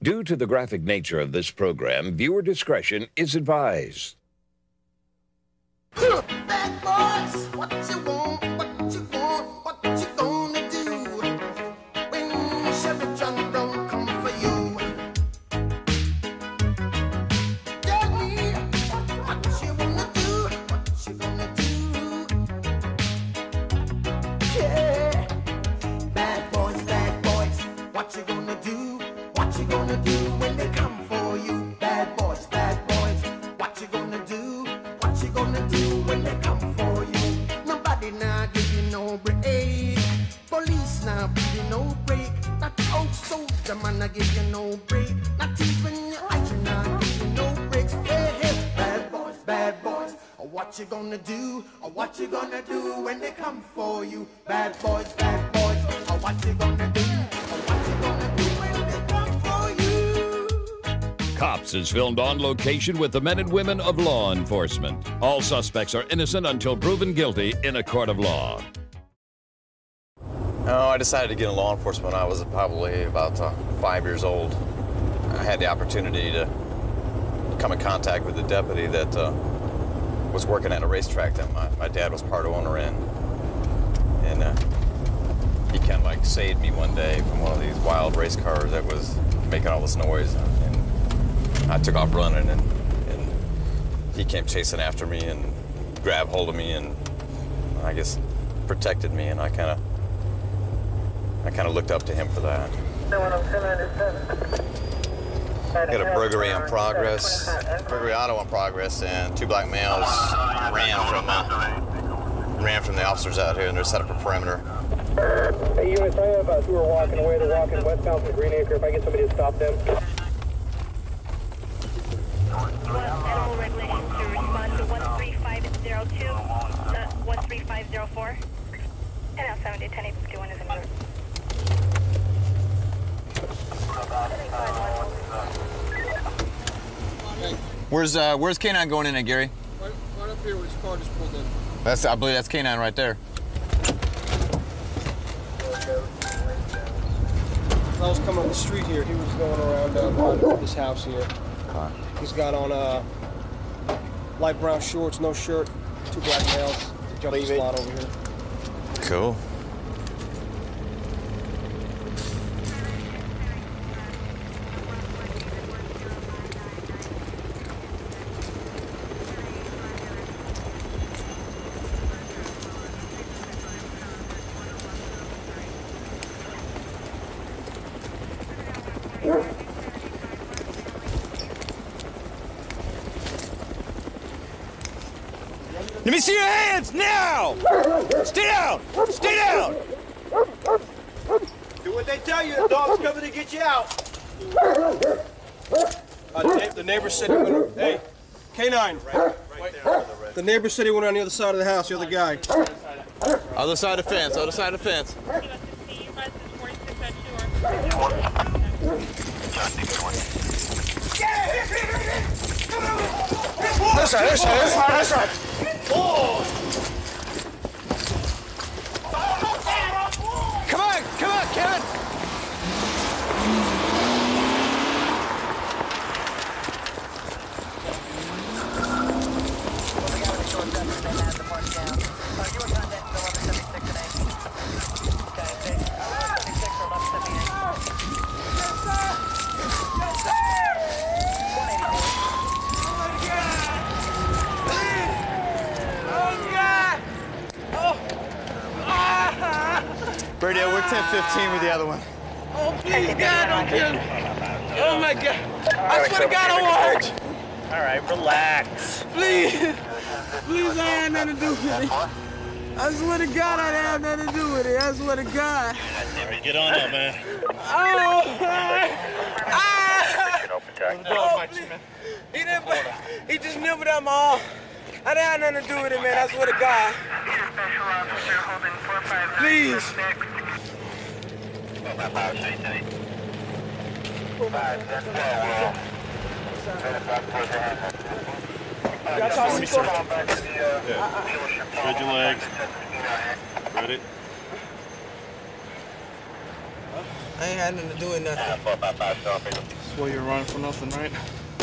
Due to the graphic nature of this program, viewer discretion is advised. Bad boys, what you want, what you want, what you gonna do when Chevy John don't come for you? Tell me what you wanna do, what you gonna do? Yeah, bad boys, what you gonna do? What you gonna do when they come for you? Bad boys, what you gonna do? What you gonna do when they come for you? Nobody now give you no break. Police now give you no break. That old soldier man I give you no break. Not even your eyes now give you no breaks. Hey, hey, bad boys, what you gonna do? Or what you gonna do when they come for you? Bad boys, or what you gonna do? Or what you gonna do when they come for you? Cops is filmed on location with the men and women of law enforcement. All suspects are innocent until proven guilty in a court of law. Oh, I decided to get in law enforcement when I was probably about 5 years old. I had the opportunity to come in contact with a deputy that was working at a racetrack that my dad was part owner in. And he kind of like saved me one day from one of these wild race cars that was making all this noise. And I took off running, and he came chasing after me and grabbed hold of me and I guess protected me, and I kind of looked up to him for that. Got a burglary in progress, burglary auto in progress, and two black males ran from the officers out here, and they're set up a perimeter. Hey, units, I have who are walking away. They're walking westbound from Greenacre. If I get somebody to stop them. Animal regulations to respond to 13502, 13504. And now 7 to 10 851 is in route. Where's K9 going in at, Gary? Right up here where his car just pulled in. I believe that's K9 right there. I was coming up the street here. He was going around behind this house here. Okay. He's got on light brown shorts, no shirt, two black males. Jumping the slot over here. Cool. Let me see your hands now! Stay down! Stay down! Do what they tell you, the dog's coming to get you out. The neighbor said he went. Hey, K9. Right there. The neighbor said he went on the other side of the house. The other guy. Other side of the fence. Other side of the fence. This side. Come on, Kevin! Birdie, we're 10-15 with the other one. Oh, please, God, don't kill me. Oh, my God. I swear to God, I won't hurt you. All right, relax. Please. Please, I had nothing to do with it. I swear to God, I didn't have nothing to do with it. I swear to God. All right, get on up, man. Oh, please. He just nibbled at my arm. I didn't have nothing to do with it, man. I swear to God. Please. Spread your legs. Ready? I ain't had nothing to do with nothing. Well, you're running for nothing, right?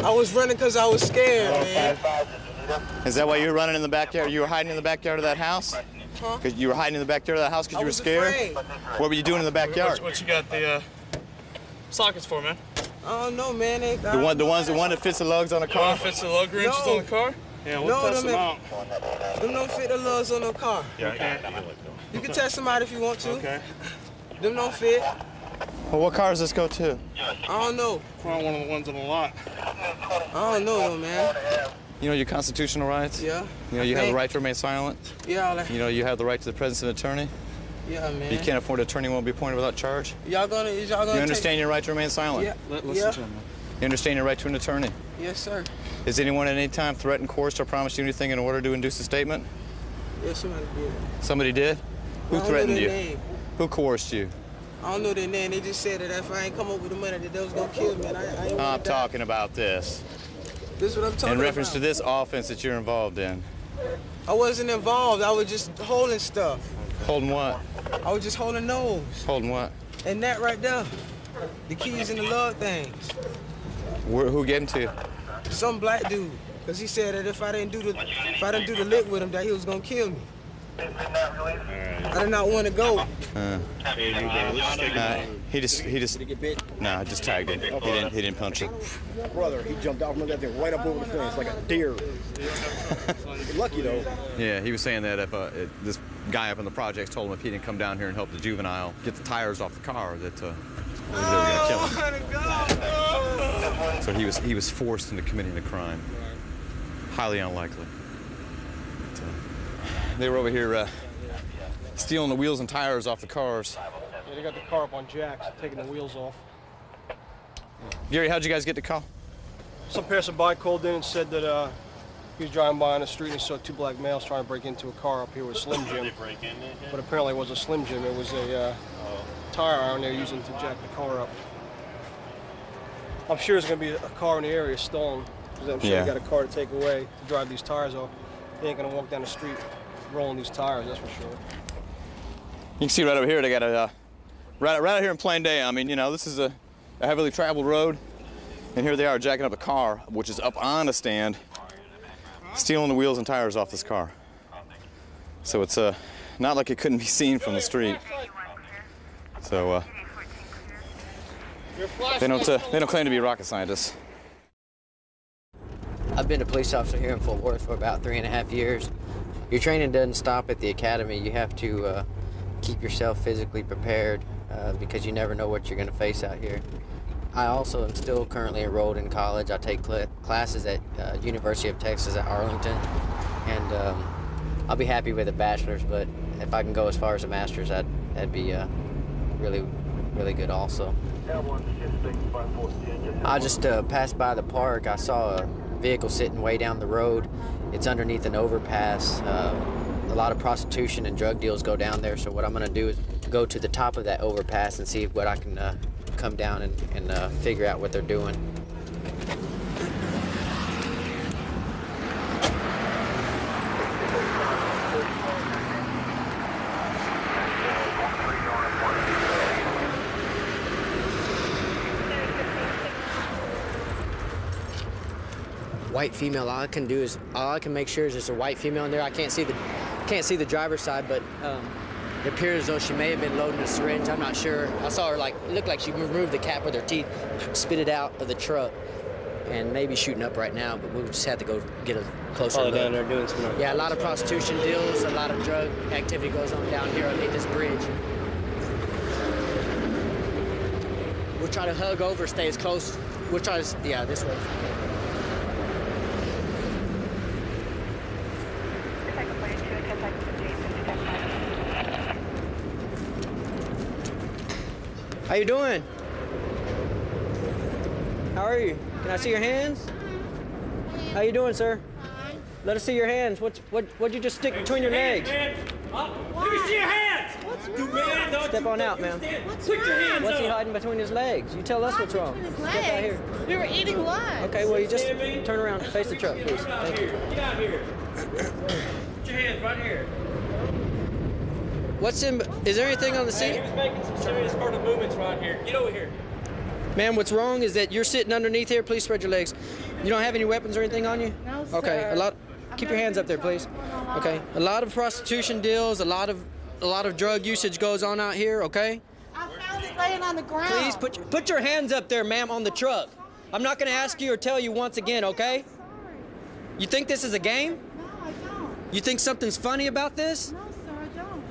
I was running because I was scared, man. Is that why you were running in the backyard? You were hiding in the backyard of that house? Huh? Because you were hiding in the backyard of that house because you were scared? Afraid. What were you doing in the backyard? What you got the sockets for, man? I don't know, man. The one that fits the lugs on the car? Fits the lug wrenches on the car? Yeah, we'll test them out. Them don't fit the lugs on the car. Yeah, okay. You can test them out if you want to. Okay. Them don't fit. Well, what car does this go to? I don't know. Probably one of the ones on the lot. I don't know, though, man. You know your constitutional rights? Yeah. You know you have the right to remain silent? Yeah. You know you have the right to the presence of an attorney? Yeah, man. You can't afford an attorney who won't be appointed without charge? Y'all gonna You understand your right to remain silent? Yeah. Listen to him, man. You understand your right to an attorney? Yes, sir. Has anyone at any time threatened, coerced, or promised you anything in order to induce a statement? Yes, somebody did. Somebody did? Who threatened you? Name. Who coerced you? I don't know their name. They just said that if I ain't come up with the money, that they was gonna kill me. And I ain't I'm talking about this. This is what I'm talking about. In reference to this offense that you're involved in. I wasn't involved. I was just holding stuff. Holding what? I was just holding those. Holding what? And that right there. The keys and the lug things. Who gave them to you? Some black dude. Because he said that if I didn't do the lick with him, that he was gonna kill me. I did not want to go. He just. Did he get bit? No, I just tagged him. He didn't punch him. Brother, he jumped out from that thing right up over the fence like a deer. Lucky though. Yeah, he was saying that if this guy up in the projects told him if he didn't come down here and help the juvenile get the tires off the car, that they were gonna kill him. So he was forced into committing a crime. Highly unlikely. They were over here stealing the wheels and tires off the cars. Yeah, they got the car up on jacks, taking the wheels off. Gary, how'd you guys get the call? Some passerby called in and said that he was driving by on the street and he saw two black males trying to break into a car up here with Slim Jim. But apparently it wasn't Slim Jim, it was a tire iron they were using to jack the car up. I'm sure there's going to be a car in the area stolen, because I'm sure they got a car to take away to drive these tires off. They ain't going to walk down the street rolling these tires, that's for sure. You can see right over here, they got a, right out here in plain day. I mean, you know, this is a heavily traveled road, and here they are jacking up a car, which is up on a stand, stealing the wheels and tires off this car. So it's not like it couldn't be seen from the street. So they don't claim to be rocket scientists. I've been a police officer here in Fort Worth for about 3.5 years. Your training doesn't stop at the academy. You have to keep yourself physically prepared because you never know what you're going to face out here. I also am still currently enrolled in college. I take classes at University of Texas at Arlington, and I'll be happy with a bachelor's, but if I can go as far as a master's, that'd be really, really good also. I just passed by the park. I saw a vehicle sitting way down the road. It's underneath an overpass. A lot of prostitution and drug deals go down there, so what I'm going to do is go to the top of that overpass and see what I can come down and figure out what they're doing. White female. All I can make sure is there's a white female in there. I can't see the driver's side, but it appears as though she may have been loading a syringe. I'm not sure. I saw her it looked like she removed the cap with her teeth, spit it out of the truck, and maybe shooting up right now. But we'll just have to go get a closer look. Down there doing some. Yeah, a lot of prostitution deals, a lot of drug activity goes on down here underneath this bridge. We'll try to hug over, stay as close. We'll try to, yeah, this way. How you doing? How are you? Can I see your hands? How you doing, sir? Let us see your hands. What'd you just stick between your legs? Let me see your hands! Step on out, ma'am. What's What's he hiding between his legs? You tell us what's wrong. Step out here. We were eating lunch. Okay, well, you just turn around and face the truck, please. Thank you. Get out here. Put your hands right here. Is there anything on the Hey, seat? he was making some serious carnal movements right here. Get over here. Ma'am, what's wrong is that you're sitting underneath here. Please spread your legs. You don't have any weapons or anything on you? No, sir. Okay. Keep your hands up there, please. Okay. A lot of prostitution deals, a lot of drug usage goes on out here. Okay. I found it laying on the ground. Please put your hands up there, ma'am, on the truck. I'm not going to ask you or tell you once again. Okay. You think this is a game? No, I don't. You think something's funny about this? No, sir, I don't.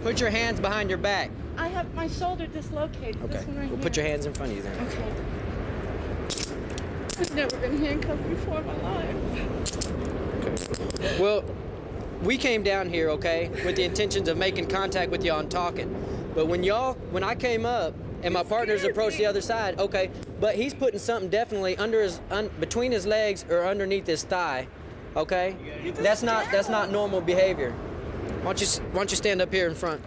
Put your hands behind your back. I have my shoulder dislocated. Okay. This one right Well, here. put your hands in front of you then. Okay. I've never been handcuffed before in my life. Okay. Well, we came down here, okay, with the intentions of making contact with y'all and talking. But when I came up and my partners approached the other side, okay, but he's putting something definitely under between his legs or underneath his thigh, okay? That's not normal behavior. Why don't you stand up here in front?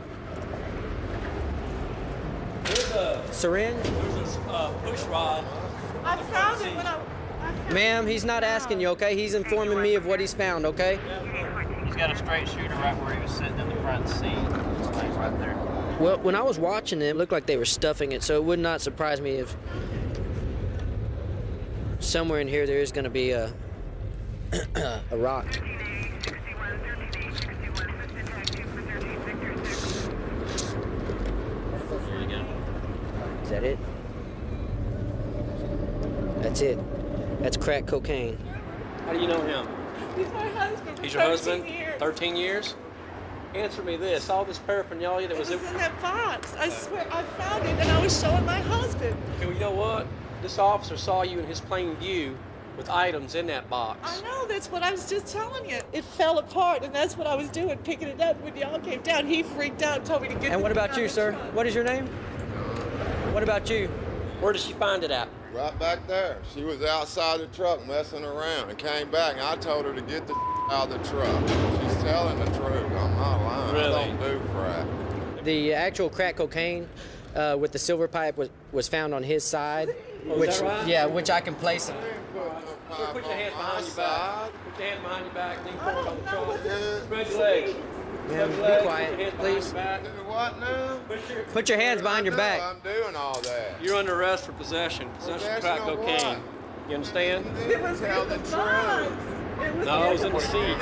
There's a syringe. There's a push rod. I found it when I Ma'am, he's not asking you, okay? He's informing me of what he's found, okay? He's got a straight shooter right where he was sitting in the front seat. Like right there. Well, when I was watching them, it looked like they were stuffing it, so it would not surprise me if somewhere in here there is going to be a a rock. Is that it? That's it. That's crack cocaine. How do you know him? He's my husband. He's your husband? 13 years. 13 years? Answer me this. All this paraphernalia that was in that box. I swear I found it and I was showing my husband. Okay, well, you know what? This officer saw you in his plain view with items in that box. I know, that's what I was just telling you. It fell apart and that's what I was doing, picking it up when y'all came down. He freaked out and told me to get And what about you, sir? What is your name? What about you? Where did she find it at? Right back there. She was outside the truck messing around and came back and I told her to get the out of the truck. She's telling the truth. I'm not lying. Really? I don't do crack. The actual crack cocaine with the silver pipe was found on his side. Oh, which, is that right? Yeah, which I can place. Put your hands behind your back. Put your hand behind your back. Lean forward on the truck. Spread your legs. Ma'am, be quiet, please. What now? Put your hands behind your back. I'm doing all that. You're under arrest for possession. Possession of crack Possession of cocaine. what? You understand? It was Tell in the the box. No, it was in the seat.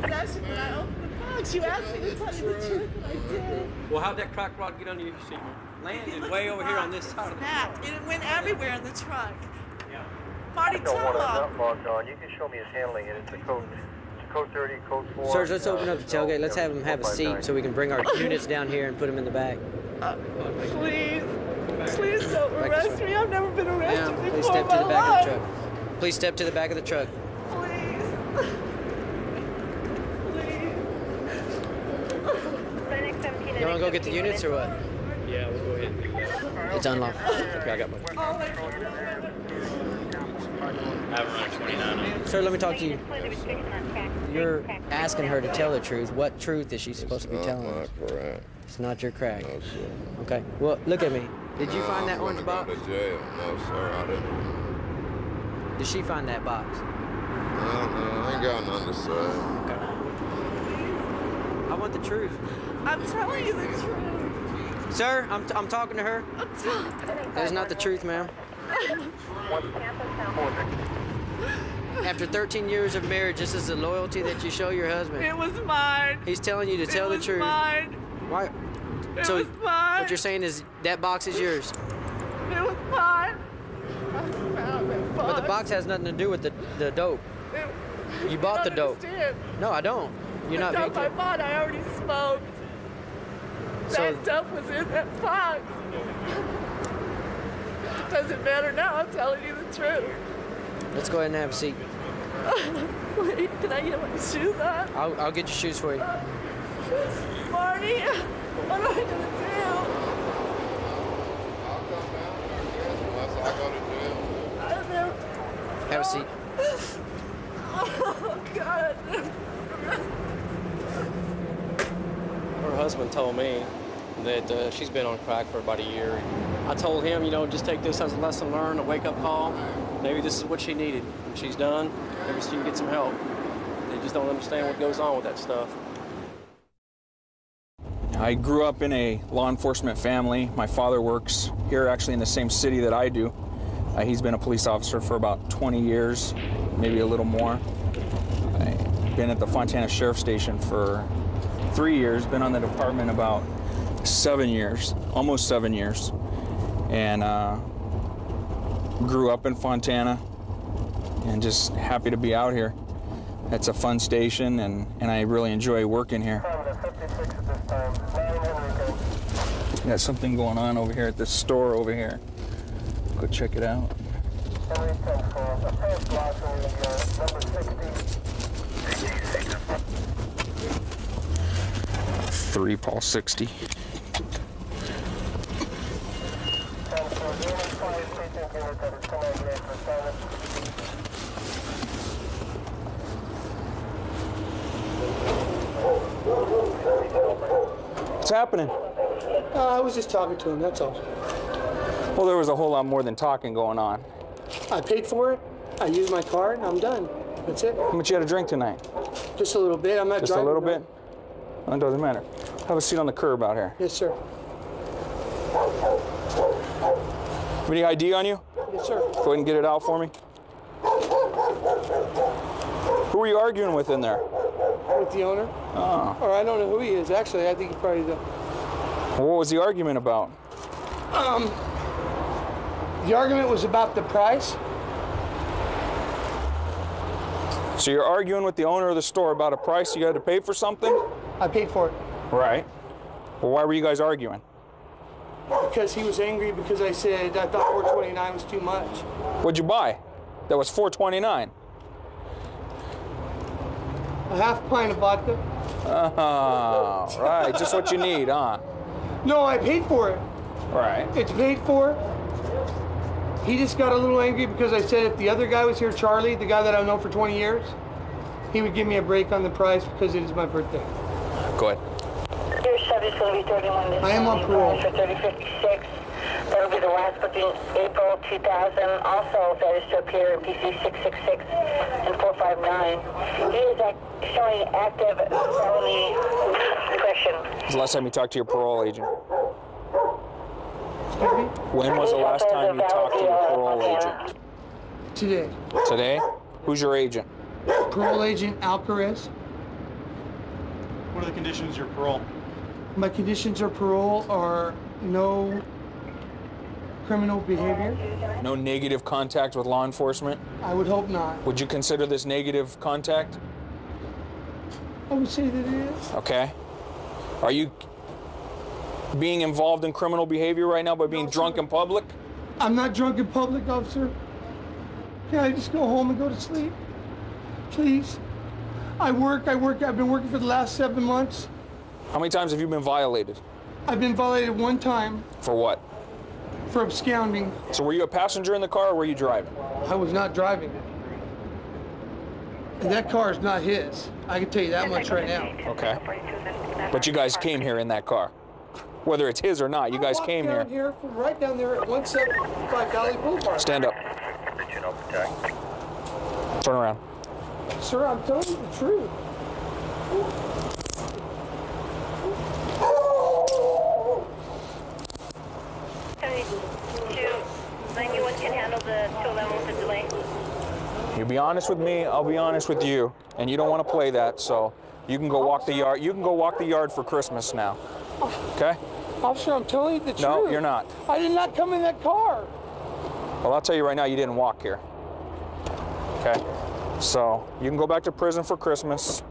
Possession when I opened the box. You asked me to tell you the truth and I did. Well, how'd that crack rod get under your seat? Landed way over here on this side of the truck. And it went everywhere in the truck. Yeah. Marty, I don't want tell a him. nut logged on. You can show me his handling it. It's a code 30, code 4. Sirs, let's open up the tailgate. Let's have him have a seat so we can bring our units down here and put them in the back. Please. Please don't arrest me. I've never been arrested Please before step in to my the back of life. the truck. Please step to the back of the truck. Please. You want to go get the units or what? Yeah, we'll go ahead. It's unlocked. Okay, I got my. I have around 29. Sir, let me talk to you. You're asking her to tell the truth. What truth is she supposed to be telling us? Not crack. It's not your crack. No, sir. Okay. Well, look at me. Did you find that I'm orange gonna box? go to jail. No, sir, I didn't. Did she find that box? I don't know. I ain't got nothing to say. Okay. I want the truth. I'm telling you the truth. Sir, I'm talking to her. I'm telling That is not the truth, ma'am. After 13 years of marriage, this is the loyalty that you show your husband. It was mine. He's telling you to tell the truth. Mine. Why? It So was mine. what you're saying is that box is yours. It was mine. I found that box. But the box has nothing to do with the dope. You bought the dope. Understand. No, I don't. You're not The being dope I bought, I already smoked. So- That dope was in that box. It doesn't matter now. I'm telling you the truth. Let's go ahead and have a seat. Wait, can I get my shoes on? I'll get your shoes for you. Marty, what am I gonna do? I'll come down unless I go to jail. I don't know. Have a seat. Oh, God. Her husband told me that she's been on crack for about a year. I told him, just take this as a lesson learned, a wake-up call. Maybe this is what she needed. When she's done, maybe she can get some help. They just don't understand what goes on with that stuff. I grew up in a law enforcement family. My father works here actually in the same city that I do. He's been a police officer for about 20 years, maybe a little more. I've been at the Fontana Sheriff Station for 3 years, been on the department about 7 years, almost 7 years. And grew up in Fontana and just happy to be out here. It's a fun station and I really enjoy working here. Got something going on over here at this store over here. Go check it out. 3 Paul 60. What's happening? I was just talking to him, that's all. Well, there was a whole lot more than talking going on. I paid for it, I used my card, and I'm done. That's it. How much you had to drink tonight? Just a little bit. I'm not Just driving. a little bit? Well, it doesn't matter. Have a seat on the curb out here. Yes, sir. Have any ID on you? Yes, sir. Go ahead and get it out for me. Who were you arguing with in there? With the owner? Oh. Or I don't know who he is, actually. I think he probably does. Well, what was the argument about? The argument was about the price. So you're arguing with the owner of the store about a price you had to pay for something? I paid for it. Right. Well, why were you guys arguing? Because he was angry because I said I thought $4.29 was too much. What'd you buy? That was $4.29. A half pint of vodka. Oh, right. Just what you need, huh? No, I paid for it. Right. It's paid for. He just got a little angry because I said if the other guy was here, Charlie, the guy that I've known for 20 years, he would give me a break on the price because it is my birthday. Go ahead. Your subject's going to be 31. I am on parole. For 3056. That'll be the last booking, April 2000. Also, that is to appear in PC 666 and 459. He is showing active felony aggression. When's the last time you talked to your parole agent? Excuse me? When was the last time you talked to your parole agent? Today. Today? Who's your agent? Parole agent Alcarez. What are the conditions of your parole? My conditions of parole are no criminal behavior. No negative contact with law enforcement? I would hope not. Would you consider this negative contact? I would say that it is. Okay. Are you being involved in criminal behavior right now by being drunk in public? I'm not drunk in public, officer. Can I just go home and go to sleep? Please. I work. I've been working for the last 7 months. How many times have you been violated? I've been violated one time. For what? For absconding. So were you a passenger in the car or were you driving? I was not driving. And that car is not his. I can tell you that much right now. Okay. But you guys came here in that car. Whether it's his or not, you guys came here. Here from right down there at 175 Valley Boulevard. Stand up. Turn around. Sir, I'm telling you the truth. Anyone can handle the 211 with the delay. You be honest with me, I'll be honest with you. And you don't want to play that, so you can go walk the yard. You can go walk the yard for Christmas now. Okay? Officer, I'm telling you the truth. No, you're not. I did not come in that car. Well, I'll tell you right now, you didn't walk here. Okay? So you can go back to prison for Christmas,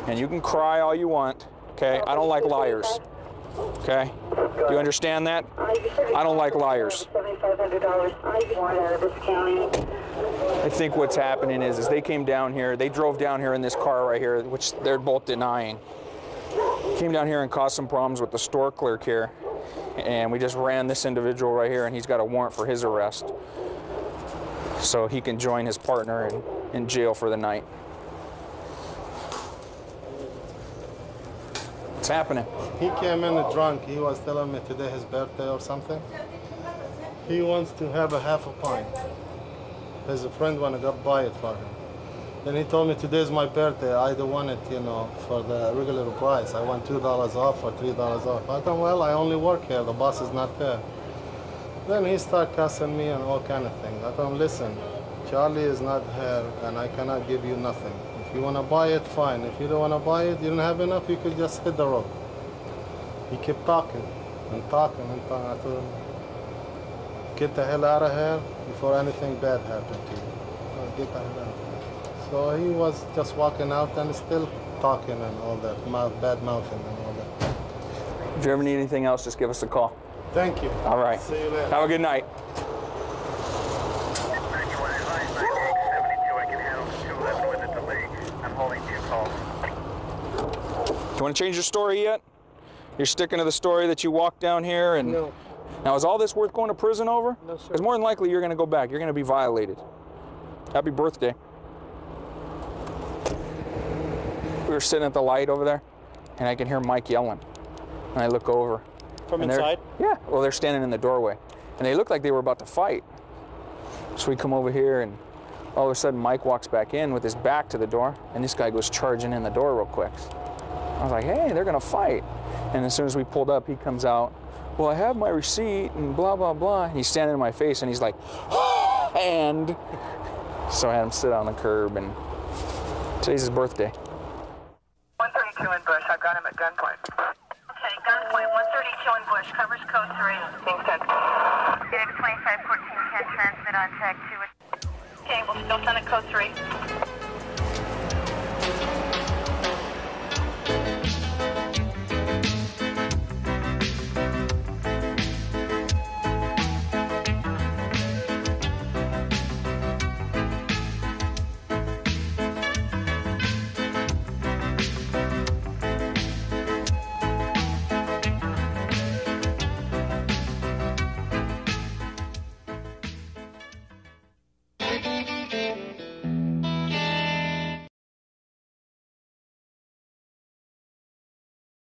and you can cry all you want. Okay? I don't like liars. Okay? Do you understand that? I don't like liars. I think what's happening is they came down here, they drove down here in this car right here, which they're both denying. Came down here and caused some problems with the store clerk here, and we just ran this individual right here, and he's got a warrant for his arrest. So he can join his partner in jail for the night. What's happening? He came in drunk. He was telling me today his birthday or something. He wants to have a half a pint. His friend wanna go buy it for him. Then he told me today's my birthday. I don't want it, you know, for the regular price. I want $2 off or $3 off. I thought, well, I only work here. The boss is not there. Then he started cussing me and all kind of things. I told him, listen, Charlie is not here and I cannot give you nothing. If you want to buy it, fine. If you don't want to buy it, you don't have enough, you could just hit the road. He kept talking and talking and talking. I told him, get the hell out of here before anything bad happened to you. So get the hell out. So he was just walking out and still talking and all that, bad mouthing and all that. If you ever need anything else, just give us a call. Thank you. All right. See you later. Have a good night. You want to change your story yet? You're sticking to the story that you walked down here and... No. Now, is all this worth going to prison over? No, sir. Because more than likely you're going to go back. You're going to be violated. Happy birthday. We were sitting at the light over there, and I can hear Mike yelling. And I look over. From and inside? Yeah. Well, they're standing in the doorway. And they look like they were about to fight. So we come over here, and all of a sudden Mike walks back in with his back to the door, and this guy goes charging in the door real quick. I was like, hey, they're going to fight. And as soon as we pulled up, he comes out, well, I have my receipt and blah, blah, blah. And he's standing in my face, and he's like, and so I had him sit on the curb, and today's his birthday. 132 in Bush. I've got him at gunpoint. Okay, gunpoint. 132 in Bush. Covers code 3. Being sent. David 2514 can transmit on tag 2. Okay, we'll still send it code 3.